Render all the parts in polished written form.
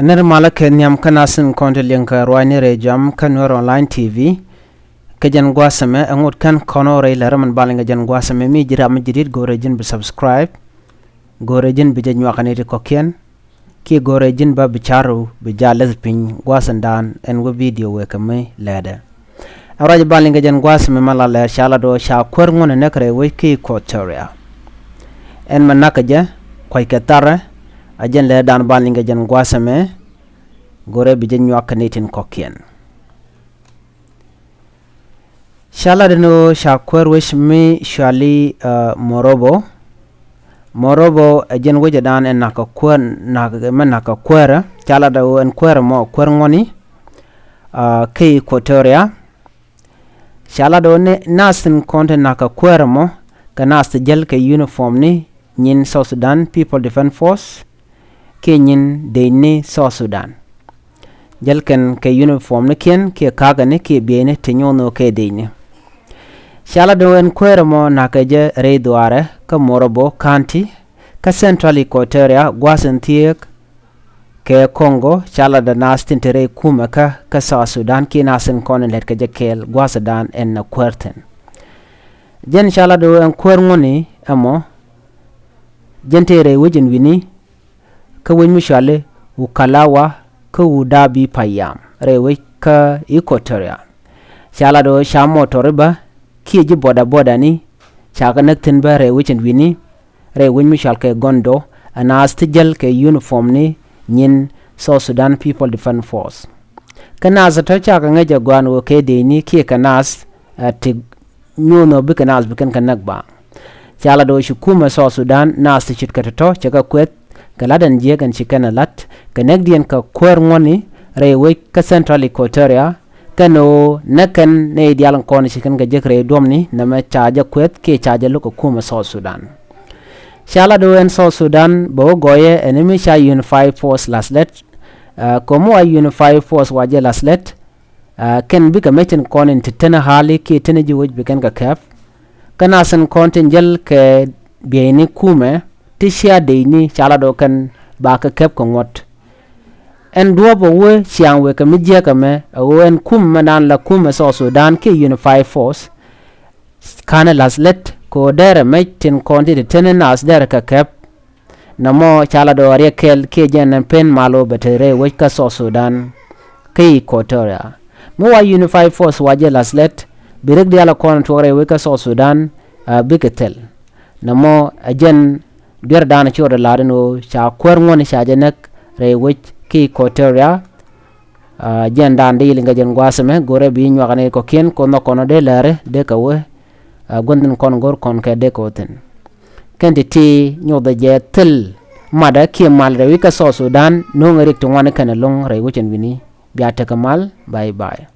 Ner malak nyam kanasin konte linka Ruaacni Nuer Online TV kejan guasame angut kan konore laraman balinga jan guasame mi jira majidid gorejin be subscribe gorejin be Ruaacni kokien ki gorejin ba bicharu be jales pin guasandan en we video we kame leda awraj balinga jan guasame malala shala do sha kwerngone nekre we ki kotoria en manakaja koy ketara ajen le dan balinga jan guasame gore bi jen Ruaacni kokien shala deno sha kwerwish mi shali morobo ajen weje dan en naka kwen naka kwera shala da en kwera mo kwerngoni ki kotoria shala do ne nasin konte naka kwera mo kanas jel ke uniform ni nyin South Sudan People Defense Force kenyin deini South Sudan jalken ke uniform ne ken ke kaga ne ke biene tenyono ke deini shala do en kwermo nakaje reidware ka morobo kanti ka central equatoria gwasantiek ke Congo shala da nastin tere kuma ka South Sudan ki nasin konen let ke jekel gwasadan en na kwerten jen shala do en kwerngoni amo jentere wejin wini ka wenmi shale ukalawa ka udabi payam rewe ka equatoria shala do shamo toriba ki ji boda ni chaka naktin ba rewe chen wini rewe mi shal ke gondo anas tijel ke uniform ni nyin South Sudan People Defense Force kanas to chaka ngaja gwanu ke de ni ki kanas ti nyuno bi kanas bi kan kanakba shala do shukuma South Sudan nas ti chitkatato chaka kwet kaladan jegan chikana lat kanagdian ka kwerngoni rewe ka Central Equatoria kano nakan ne dialan koni chikan ga jekre domni nama chaja kwet ke chaja loko kuma South Sudan shala do en South Sudan bo goye enemy sha Unified Force laslet komo a Unified Force waje laslet ken bika mechen koni titena hali ke teneji woj bikan ga kaf kana san konten jel ke bieni kume tishia deini shala do kan ba ka kep ko ngot en duobo we chiang we ka mijia ka me en kum manan la kum South Sudan ke Unified Force kana laslet ko dere metin konti de tenenas dere ka kep namo shala do rekel ke jen pen malo betere we ka South Sudan ke Equatoria mo wa Unified Force waje laslet birek diala kon tore we ka South Sudan biketel namo ajen der dana chore ladeno cha kwerngoni cha jenek rewe ki Equatoria jen dan de linga jen gwasame gore bi Ruaacni kokien kono de Lääri de ka we gondin kon gor kon ke de koten kendi ti nyoda je tel mada ki mal rewe ka South Sudan no ngari to ngane kana long rewe chen wini biata kamal bye bye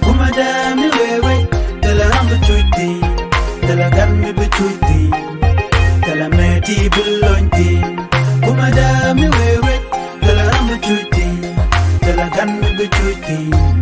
Kuma da mi wewe, dala ambu chuti, dala gan mi bu chuti.